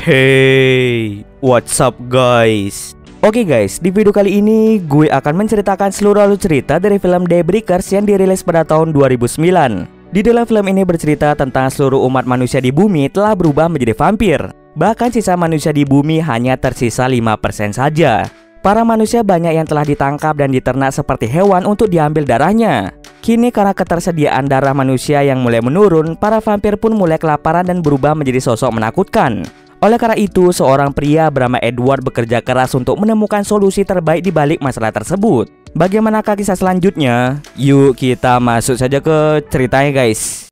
Hey, what's up guys? Oke guys, di video kali ini gue akan menceritakan seluruh alur cerita dari film Daybreakers yang dirilis pada tahun 2009. Di dalam film ini bercerita tentang seluruh umat manusia di bumi telah berubah menjadi vampir. Bahkan sisa manusia di bumi hanya tersisa 5% saja. Para manusia banyak yang telah ditangkap dan diternak seperti hewan untuk diambil darahnya. Kini karena ketersediaan darah manusia yang mulai menurun, para vampir pun mulai kelaparan dan berubah menjadi sosok menakutkan. Oleh karena itu, seorang pria bernama Edward bekerja keras untuk menemukan solusi terbaik di balik masalah tersebut. Bagaimanakah kisah selanjutnya? Yuk kita masuk saja ke ceritanya guys.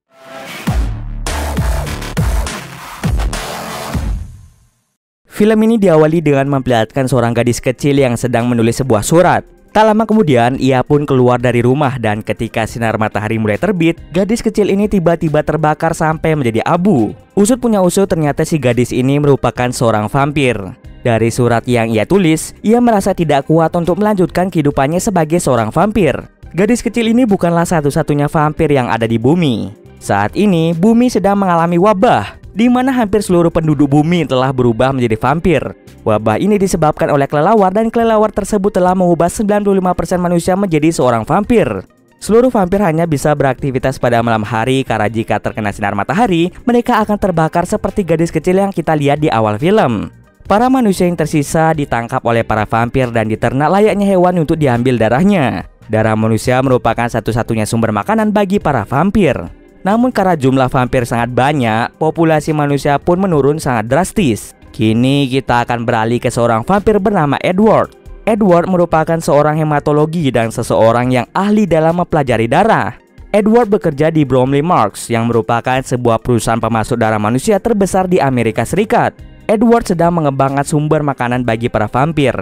Film ini diawali dengan memperlihatkan seorang gadis kecil yang sedang menulis sebuah surat. Tak lama kemudian, ia pun keluar dari rumah dan ketika sinar matahari mulai terbit, gadis kecil ini tiba-tiba terbakar sampai menjadi abu. Usut punya usut, ternyata si gadis ini merupakan seorang vampir. Dari surat yang ia tulis, ia merasa tidak kuat untuk melanjutkan kehidupannya sebagai seorang vampir. Gadis kecil ini bukanlah satu-satunya vampir yang ada di bumi. Saat ini, bumi sedang mengalami wabah, di mana hampir seluruh penduduk bumi telah berubah menjadi vampir. Wabah ini disebabkan oleh kelelawar dan kelelawar tersebut telah mengubah 95% manusia menjadi seorang vampir. Seluruh vampir hanya bisa beraktivitas pada malam hari karena jika terkena sinar matahari, mereka akan terbakar seperti gadis kecil yang kita lihat di awal film. Para manusia yang tersisa ditangkap oleh para vampir dan diternak layaknya hewan untuk diambil darahnya. Darah manusia merupakan satu-satunya sumber makanan bagi para vampir. Namun karena jumlah vampir sangat banyak, populasi manusia pun menurun sangat drastis. Kini kita akan beralih ke seorang vampir bernama Edward. Edward merupakan seorang hematologi dan seseorang yang ahli dalam mempelajari darah. Edward bekerja di Bromley Marks yang merupakan sebuah perusahaan pemasok darah manusia terbesar di Amerika Serikat. Edward sedang mengembangkan sumber makanan bagi para vampir.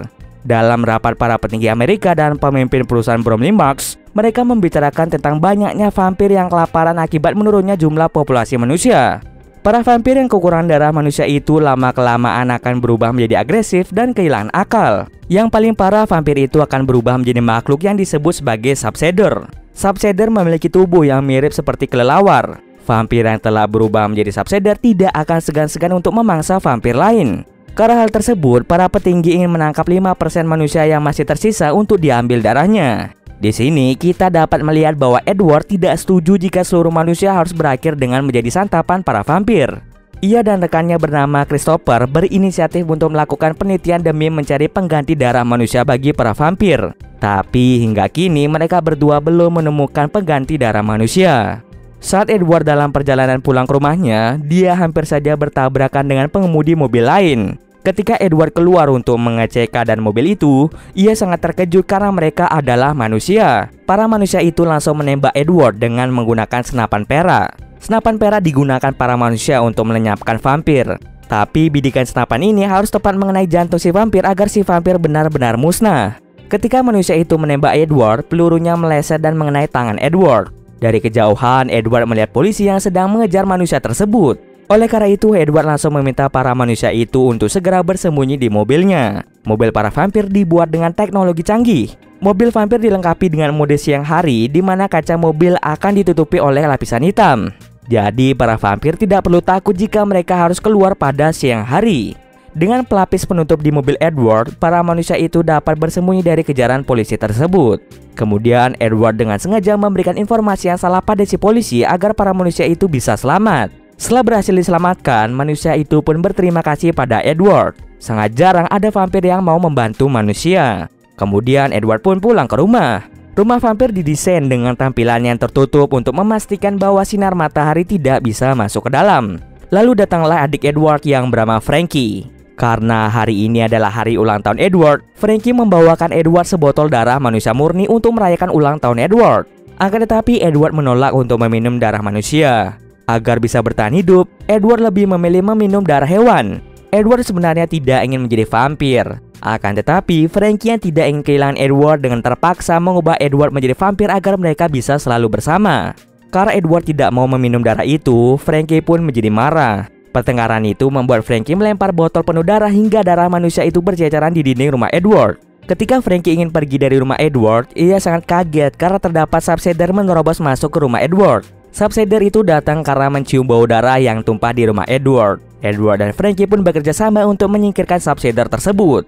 Dalam rapat para petinggi Amerika dan pemimpin perusahaan Bromley Marks, mereka membicarakan tentang banyaknya vampir yang kelaparan akibat menurunnya jumlah populasi manusia. Para vampir yang kekurangan darah manusia itu lama-kelamaan akan berubah menjadi agresif dan kehilangan akal. Yang paling parah, vampir itu akan berubah menjadi makhluk yang disebut sebagai subseder. Subseder memiliki tubuh yang mirip seperti kelelawar. Vampir yang telah berubah menjadi subseder tidak akan segan-segan untuk memangsa vampir lain. Karena hal tersebut, para petinggi ingin menangkap 5% manusia yang masih tersisa untuk diambil darahnya. Di sini kita dapat melihat bahwa Edward tidak setuju jika seluruh manusia harus berakhir dengan menjadi santapan para vampir. Ia dan rekannya bernama Christopher berinisiatif untuk melakukan penelitian demi mencari pengganti darah manusia bagi para vampir. Tapi hingga kini mereka berdua belum menemukan pengganti darah manusia. Saat Edward dalam perjalanan pulang ke rumahnya, dia hampir saja bertabrakan dengan pengemudi mobil lain. Ketika Edward keluar untuk mengecek keadaan mobil itu, ia sangat terkejut karena mereka adalah manusia. Para manusia itu langsung menembak Edward dengan menggunakan senapan perak. Senapan perak digunakan para manusia untuk melenyapkan vampir. Tapi bidikan senapan ini harus tepat mengenai jantung si vampir agar si vampir benar-benar musnah. Ketika manusia itu menembak Edward, pelurunya meleset dan mengenai tangan Edward. Dari kejauhan, Edward melihat polisi yang sedang mengejar manusia tersebut. Oleh karena itu, Edward langsung meminta para manusia itu untuk segera bersembunyi di mobilnya. Mobil para vampir dibuat dengan teknologi canggih. Mobil vampir dilengkapi dengan mode siang hari, di mana kaca mobil akan ditutupi oleh lapisan hitam. Jadi, para vampir tidak perlu takut jika mereka harus keluar pada siang hari. Dengan pelapis penutup di mobil Edward, para manusia itu dapat bersembunyi dari kejaran polisi tersebut. Kemudian, Edward dengan sengaja memberikan informasi yang salah pada si polisi agar para manusia itu bisa selamat. Setelah berhasil diselamatkan, manusia itu pun berterima kasih pada Edward. Sangat jarang ada vampir yang mau membantu manusia. Kemudian Edward pun pulang ke rumah. Rumah vampir didesain dengan tampilan yang tertutup untuk memastikan bahwa sinar matahari tidak bisa masuk ke dalam. Lalu datanglah adik Edward yang bernama Frankie. Karena hari ini adalah hari ulang tahun Edward, Frankie membawakan Edward sebotol darah manusia murni untuk merayakan ulang tahun Edward. Akan tetapi Edward menolak untuk meminum darah manusia. Agar bisa bertahan hidup, Edward lebih memilih meminum darah hewan. Edward sebenarnya tidak ingin menjadi vampir. Akan tetapi, Frankie yang tidak ingin kehilangan Edward dengan terpaksa mengubah Edward menjadi vampir agar mereka bisa selalu bersama. Karena Edward tidak mau meminum darah itu, Frankie pun menjadi marah. Pertengkaran itu membuat Frankie melempar botol penuh darah hingga darah manusia itu berceceran di dinding rumah Edward. Ketika Frankie ingin pergi dari rumah Edward, ia sangat kaget karena terdapat subseder menerobos masuk ke rumah Edward. Subseder itu datang karena mencium bau darah yang tumpah di rumah Edward. Edward dan Frankie pun bekerja sama untuk menyingkirkan subsider tersebut.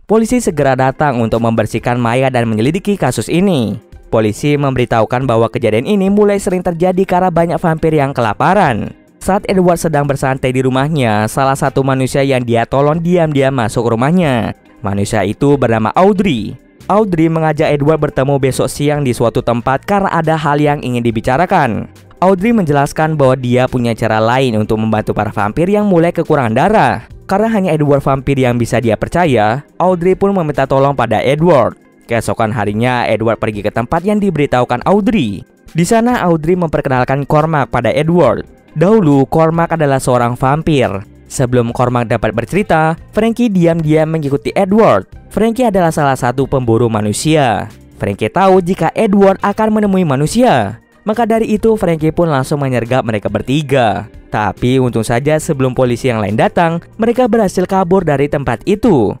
Polisi segera datang untuk membersihkan mayat dan menyelidiki kasus ini. Polisi memberitahukan bahwa kejadian ini mulai sering terjadi karena banyak vampir yang kelaparan. Saat Edward sedang bersantai di rumahnya, salah satu manusia yang dia tolong diam-diam masuk rumahnya. Manusia itu bernama Audrey. Audrey mengajak Edward bertemu besok siang di suatu tempat karena ada hal yang ingin dibicarakan. Audrey menjelaskan bahwa dia punya cara lain untuk membantu para vampir yang mulai kekurangan darah. Karena hanya Edward vampir yang bisa dia percaya, Audrey pun meminta tolong pada Edward. Keesokan harinya, Edward pergi ke tempat yang diberitahukan Audrey. Di sana, Audrey memperkenalkan Cormac pada Edward. Dahulu, Cormac adalah seorang vampir. Sebelum Cormac dapat bercerita, Frankie diam-diam mengikuti Edward. Frankie adalah salah satu pemburu manusia. Frankie tahu jika Edward akan menemui manusia. Maka dari itu, Frankie pun langsung menyergap mereka bertiga. Tapi untung saja sebelum polisi yang lain datang, mereka berhasil kabur dari tempat itu.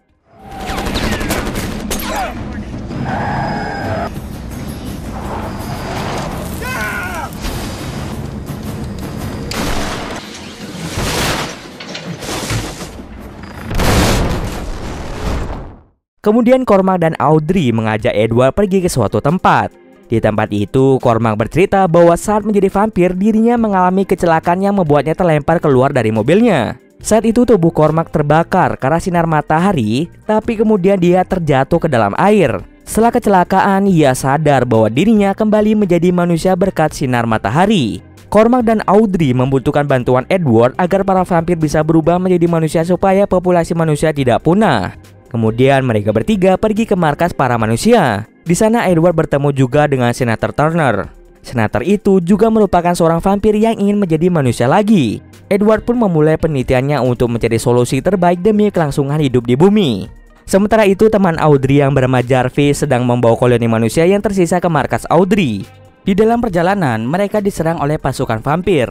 Kemudian Cormac dan Audrey mengajak Edward pergi ke suatu tempat. Di tempat itu, Cormac bercerita bahwa saat menjadi vampir, dirinya mengalami kecelakaan yang membuatnya terlempar keluar dari mobilnya. Saat itu tubuh Cormac terbakar karena sinar matahari, tapi kemudian dia terjatuh ke dalam air. Setelah kecelakaan, ia sadar bahwa dirinya kembali menjadi manusia berkat sinar matahari. Cormac dan Audrey membutuhkan bantuan Edward agar para vampir bisa berubah menjadi manusia supaya populasi manusia tidak punah. Kemudian mereka bertiga pergi ke markas para manusia. Di sana Edward bertemu juga dengan Senator Turner. Senator itu juga merupakan seorang vampir yang ingin menjadi manusia lagi. Edward pun memulai penelitiannya untuk mencari solusi terbaik demi kelangsungan hidup di bumi. Sementara itu, teman Audrey yang bernama Jarvis sedang membawa koloni manusia yang tersisa ke markas Audrey. Di dalam perjalanan, mereka diserang oleh pasukan vampir.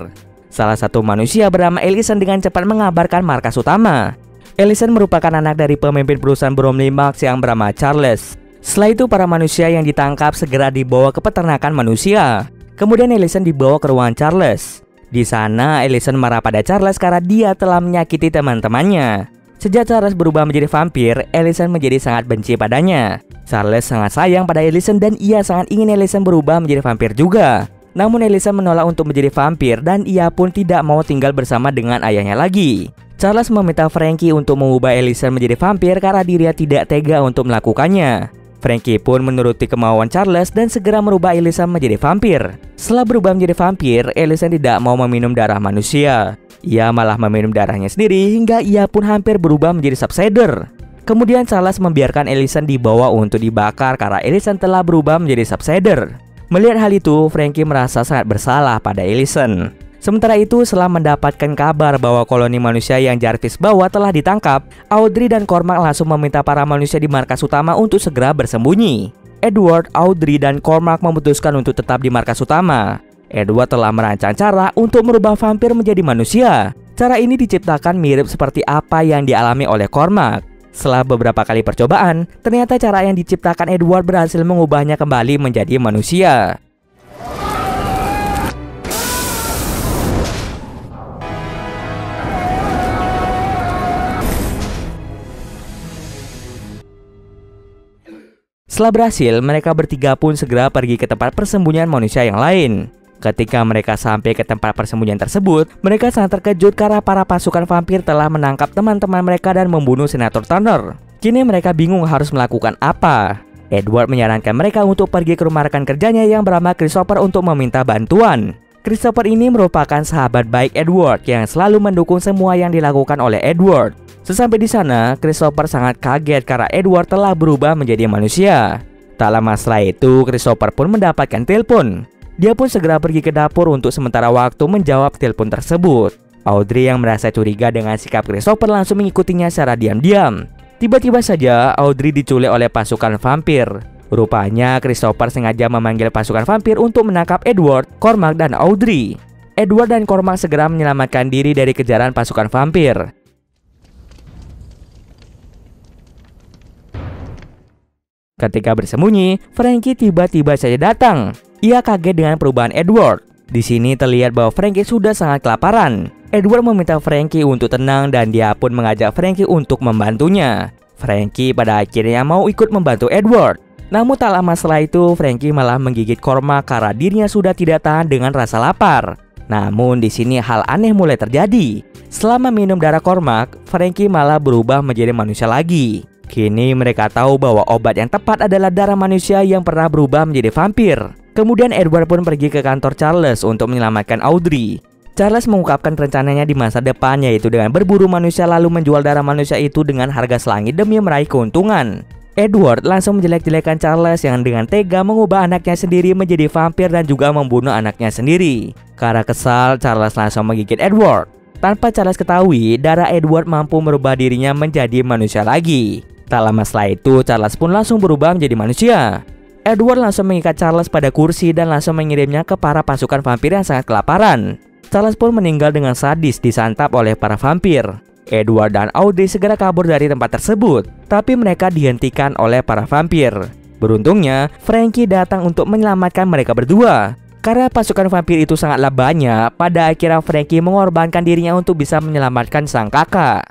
Salah satu manusia bernama Ellison dengan cepat mengabarkan markas utama. Ellison merupakan anak dari pemimpin perusahaan Bromley Marks yang bernama Charles. Setelah itu, para manusia yang ditangkap segera dibawa ke peternakan manusia. Kemudian Ellison dibawa ke ruangan Charles. Di sana, Ellison marah pada Charles karena dia telah menyakiti teman-temannya. Sejak Charles berubah menjadi vampir, Ellison menjadi sangat benci padanya. Charles sangat sayang pada Ellison dan ia sangat ingin Ellison berubah menjadi vampir juga. Namun Ellison menolak untuk menjadi vampir dan ia pun tidak mau tinggal bersama dengan ayahnya lagi. Charles meminta Frankie untuk mengubah Ellison menjadi vampir karena dirinya tidak tega untuk melakukannya. Frankie pun menuruti kemauan Charles dan segera merubah Ellison menjadi vampir. Setelah berubah menjadi vampir, Ellison tidak mau meminum darah manusia. Ia malah meminum darahnya sendiri hingga ia pun hampir berubah menjadi subsider. Kemudian Charles membiarkan Ellison dibawa untuk dibakar karena Ellison telah berubah menjadi subsider. Melihat hal itu, Frankie merasa sangat bersalah pada Ellison. Sementara itu, setelah mendapatkan kabar bahwa koloni manusia yang Jarvis bawa telah ditangkap, Audrey dan Cormac langsung meminta para manusia di markas utama untuk segera bersembunyi. Edward, Audrey, dan Cormac memutuskan untuk tetap di markas utama. Edward telah merancang cara untuk merubah vampir menjadi manusia. Cara ini diciptakan mirip seperti apa yang dialami oleh Cormac. Setelah beberapa kali percobaan, ternyata cara yang diciptakan Edward berhasil mengubahnya kembali menjadi manusia. Setelah berhasil, mereka bertiga pun segera pergi ke tempat persembunyian manusia yang lain. Ketika mereka sampai ke tempat persembunyian tersebut, mereka sangat terkejut karena para pasukan vampir telah menangkap teman-teman mereka dan membunuh Senator Turner. Kini mereka bingung harus melakukan apa. Edward menyarankan mereka untuk pergi ke rumah rekan kerjanya yang bernama Christopher untuk meminta bantuan. Christopher ini merupakan sahabat baik Edward yang selalu mendukung semua yang dilakukan oleh Edward. Sesampai di sana, Christopher sangat kaget karena Edward telah berubah menjadi manusia. Tak lama setelah itu, Christopher pun mendapatkan telepon. Dia pun segera pergi ke dapur untuk sementara waktu menjawab telepon tersebut. Audrey yang merasa curiga dengan sikap Christopher langsung mengikutinya secara diam-diam. Tiba-tiba saja, Audrey diculik oleh pasukan vampir. Rupanya, Christopher sengaja memanggil pasukan vampir untuk menangkap Edward, Cormac, dan Audrey. Edward dan Cormac segera menyelamatkan diri dari kejaran pasukan vampir. Ketika bersembunyi, Frankie tiba-tiba saja datang. Ia kaget dengan perubahan Edward. Di sini terlihat bahwa Frankie sudah sangat kelaparan. Edward meminta Frankie untuk tenang dan dia pun mengajak Frankie untuk membantunya. Frankie pada akhirnya mau ikut membantu Edward. Namun tak lama setelah itu, Frankie malah menggigit Cormac karena dirinya sudah tidak tahan dengan rasa lapar. Namun di sini hal aneh mulai terjadi. Selama minum darah Cormac, Frankie malah berubah menjadi manusia lagi. Kini mereka tahu bahwa obat yang tepat adalah darah manusia yang pernah berubah menjadi vampir. Kemudian Edward pun pergi ke kantor Charles untuk menyelamatkan Audrey. Charles mengungkapkan rencananya di masa depan, yaitu dengan berburu manusia lalu menjual darah manusia itu dengan harga selangit demi meraih keuntungan. Edward langsung menjelek-jelekan Charles yang dengan tega mengubah anaknya sendiri menjadi vampir dan juga membunuh anaknya sendiri. Karena kesal, Charles langsung menggigit Edward. Tanpa Charles ketahui, darah Edward mampu merubah dirinya menjadi manusia lagi. Tak lama setelah itu, Charles pun langsung berubah menjadi manusia. Edward langsung mengikat Charles pada kursi dan langsung mengirimnya ke para pasukan vampir yang sangat kelaparan. Charles pun meninggal dengan sadis disantap oleh para vampir. Edward dan Audrey segera kabur dari tempat tersebut, tapi mereka dihentikan oleh para vampir. Beruntungnya, Frankie datang untuk menyelamatkan mereka berdua. Karena pasukan vampir itu sangatlah banyak, pada akhirnya Frankie mengorbankan dirinya untuk bisa menyelamatkan sang kakak.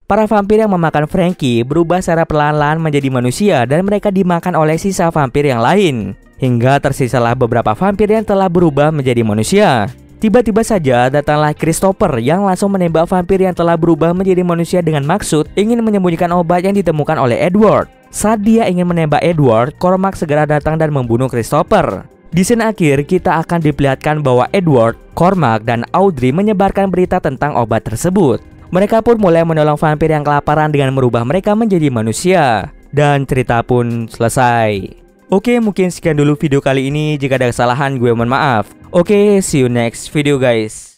Para vampir yang memakan Frankie berubah secara perlahan-lahan menjadi manusia dan mereka dimakan oleh sisa vampir yang lain. Hingga tersisalah beberapa vampir yang telah berubah menjadi manusia. Tiba-tiba saja datanglah Christopher yang langsung menembak vampir yang telah berubah menjadi manusia dengan maksud ingin menyembunyikan obat yang ditemukan oleh Edward. Saat dia ingin menembak Edward, Cormac segera datang dan membunuh Christopher. Di scene akhir kita akan diperlihatkan bahwa Edward, Cormac, dan Audrey menyebarkan berita tentang obat tersebut. Mereka pun mulai menolong vampir yang kelaparan dengan merubah mereka menjadi manusia. Dan cerita pun selesai. Oke, mungkin sekian dulu video kali ini. Jika ada kesalahan, gue mohon maaf. Oke, see you next video guys.